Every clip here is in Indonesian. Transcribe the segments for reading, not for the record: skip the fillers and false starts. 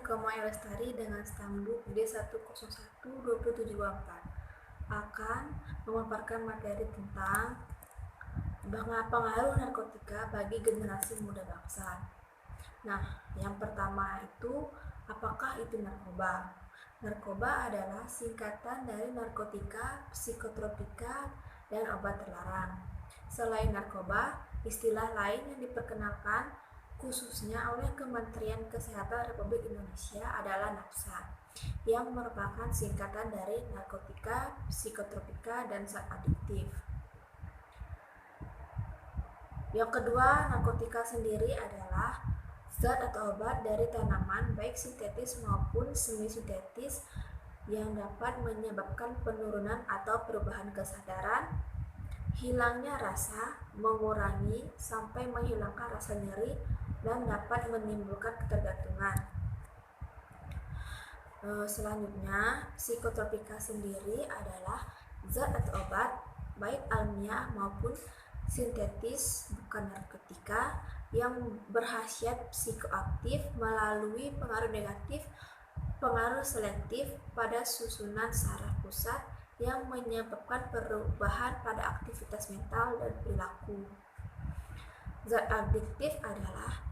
Kemal Lestari dengan stambuk D101-2724 akan memaparkan materi tentang pengaruh narkotika bagi generasi muda bangsa. Nah, yang pertama itu, apakah itu narkoba? Narkoba adalah singkatan dari narkotika, psikotropika, dan obat terlarang. Selain narkoba, istilah lain yang diperkenalkan khususnya oleh Kementerian Kesehatan Republik Indonesia adalah NAPSA, yang merupakan singkatan dari narkotika, psikotropika, dan zat adiktif. Yang kedua, narkotika sendiri adalah zat atau obat dari tanaman baik sintetis maupun semi-sintetis yang dapat menyebabkan penurunan atau perubahan kesadaran, hilangnya rasa, mengurangi sampai menghilangkan rasa nyeri, dan dapat menimbulkan ketergantungan. Selanjutnya, psikotropika sendiri adalah zat atau obat baik alamiah maupun sintetis bukan narkotika yang berkhasiat psikoaktif melalui pengaruh negatif, pengaruh selektif pada susunan saraf pusat yang menyebabkan perubahan pada aktivitas mental dan perilaku. Zat adiktif adalah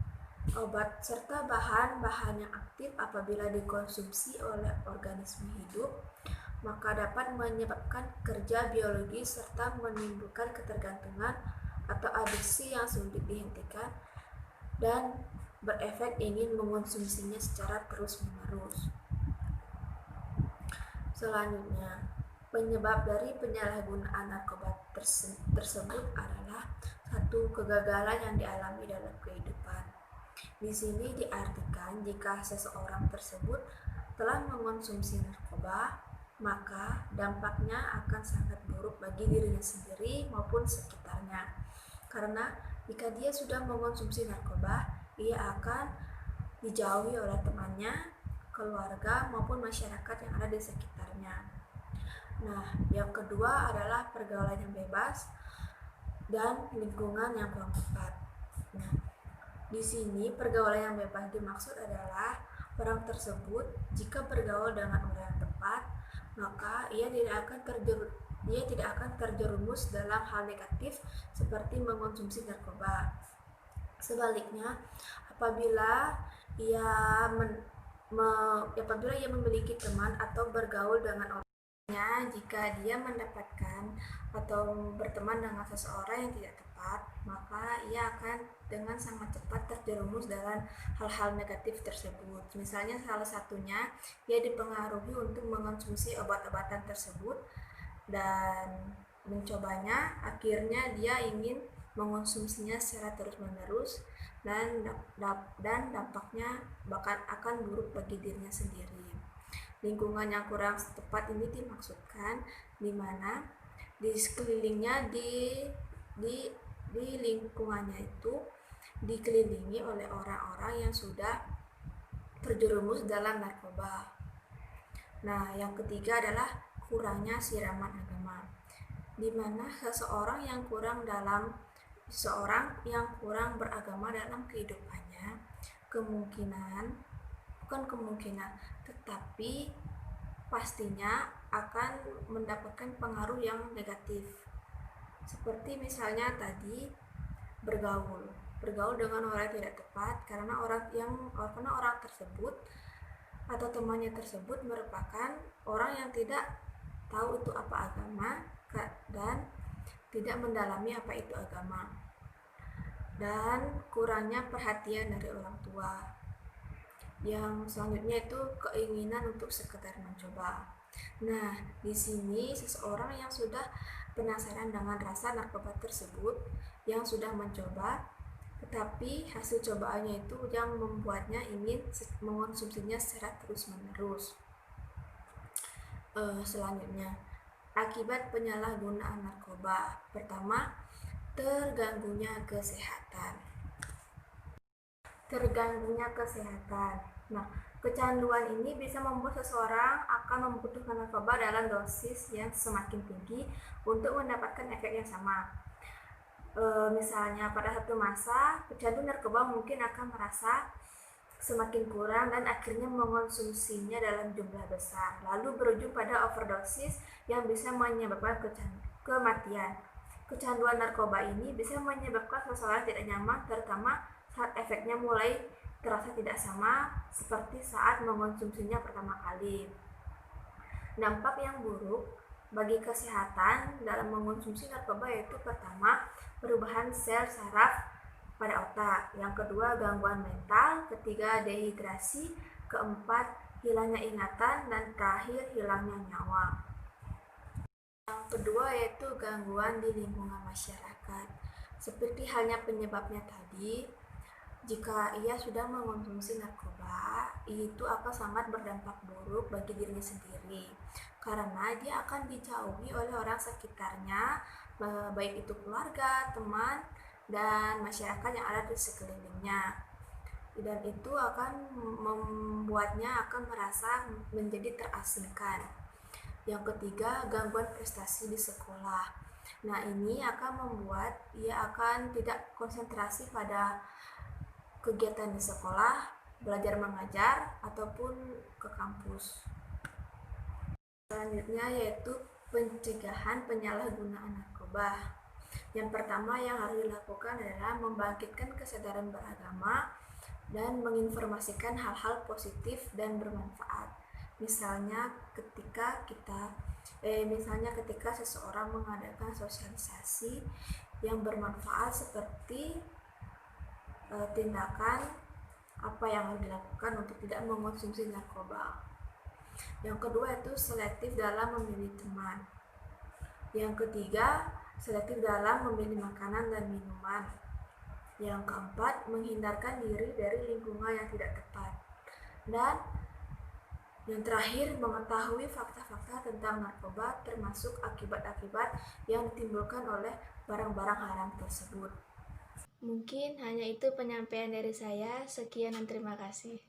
obat serta bahan-bahan yang aktif apabila dikonsumsi oleh organisme hidup, maka dapat menyebabkan kerja biologis serta menimbulkan ketergantungan atau adiksi yang sulit dihentikan dan berefek ingin mengonsumsinya secara terus-menerus. Selanjutnya, penyebab dari penyalahgunaan narkoba tersebut adalah satu, kegagalan yang dialami dalam kehidupan. Di sini diartikan jika seseorang tersebut telah mengonsumsi narkoba, maka dampaknya akan sangat buruk bagi dirinya sendiri maupun sekitarnya. Karena jika dia sudah mengonsumsi narkoba, ia akan dijauhi oleh temannya, keluarga maupun masyarakat yang ada di sekitarnya. Nah, yang kedua adalah pergaulan yang bebas dan lingkungan yang kurang tepat. Nah, di sini pergaulan yang bebas dimaksud adalah orang tersebut jika bergaul dengan orang yang tepat, maka ia tidak akan terjerumus dalam hal negatif seperti mengonsumsi narkoba. Sebaliknya, apabila ia memiliki teman atau bergaul dengan orangnya, jika dia mendapatkan atau berteman dengan seseorang yang tidak tepat, maka ia akan dengan sangat cepat terjerumus dalam hal-hal negatif tersebut. Misalnya salah satunya, ia dipengaruhi untuk mengonsumsi obat-obatan tersebut dan mencobanya, akhirnya dia ingin mengonsumsinya secara terus-menerus dan dampaknya bahkan akan buruk bagi dirinya sendiri. Lingkungan yang kurang tepat ini dimaksudkan di mana di sekelilingnya di lingkungannya itu dikelilingi oleh orang-orang yang sudah terjerumus dalam narkoba. Nah, yang ketiga adalah kurangnya siraman agama, di mana seseorang yang kurang beragama dalam kehidupannya tetapi pastinya akan mendapatkan pengaruh yang negatif. Seperti misalnya tadi bergaul dengan orang yang tidak tepat karena orang tersebut atau temannya tersebut merupakan orang yang tidak tahu itu apa agama dan tidak mendalami apa itu agama, dan kurangnya perhatian dari orang tua. Yang selanjutnya itu keinginan untuk sekedar mencoba. Nah, di sini seseorang yang sudah penasaran dengan rasa narkoba tersebut, yang sudah mencoba, tetapi hasil cobaannya itu yang membuatnya ingin mengonsumsinya secara terus-menerus. Selanjutnya, akibat penyalahgunaan narkoba. Pertama, terganggunya kesehatan. Nah, kecanduan ini bisa membuat seseorang akan membutuhkan narkoba dalam dosis yang semakin tinggi untuk mendapatkan efek yang sama. Misalnya pada satu masa, pecandu narkoba mungkin akan merasa semakin kurang dan akhirnya mengonsumsinya dalam jumlah besar, lalu berujung pada overdosis yang bisa menyebabkan kematian. Kecanduan narkoba ini bisa menyebabkan seseorang tidak nyaman, terutama saat efeknya mulai terasa tidak sama seperti saat mengonsumsinya pertama kali. Dampak yang buruk bagi kesehatan dalam mengonsumsi narkoba yaitu pertama, perubahan sel saraf pada otak, yang kedua gangguan mental, ketiga dehidrasi, keempat hilangnya ingatan, dan terakhir hilangnya nyawa. Yang kedua yaitu gangguan di lingkungan masyarakat. Seperti halnya penyebabnya tadi, jika ia sudah mengonsumsi narkoba, itu akan sangat berdampak buruk bagi dirinya sendiri, karena dia akan dijauhi oleh orang sekitarnya, baik itu keluarga, teman, dan masyarakat yang ada di sekelilingnya. Dan itu akan membuatnya akan merasa menjadi terasingkan. Yang ketiga, gangguan prestasi di sekolah. Nah, ini akan membuat ia akan tidak konsentrasi pada kegiatan di sekolah, belajar mengajar, ataupun ke kampus. Selanjutnya yaitu pencegahan penyalahgunaan narkoba. Yang pertama yang harus dilakukan adalah membangkitkan kesadaran beragama dan menginformasikan hal-hal positif dan bermanfaat. Misalnya ketika seseorang mengadakan sosialisasi yang bermanfaat seperti tindakan apa yang harus dilakukan untuk tidak mengonsumsi narkoba. Yang kedua itu selektif dalam memilih teman. Yang ketiga, selektif dalam memilih makanan dan minuman. Yang keempat, menghindarkan diri dari lingkungan yang tidak tepat. Dan yang terakhir, mengetahui fakta-fakta tentang narkoba termasuk akibat-akibat yang ditimbulkan oleh barang-barang haram tersebut. Mungkin hanya itu penyampaian dari saya. Sekian dan terima kasih.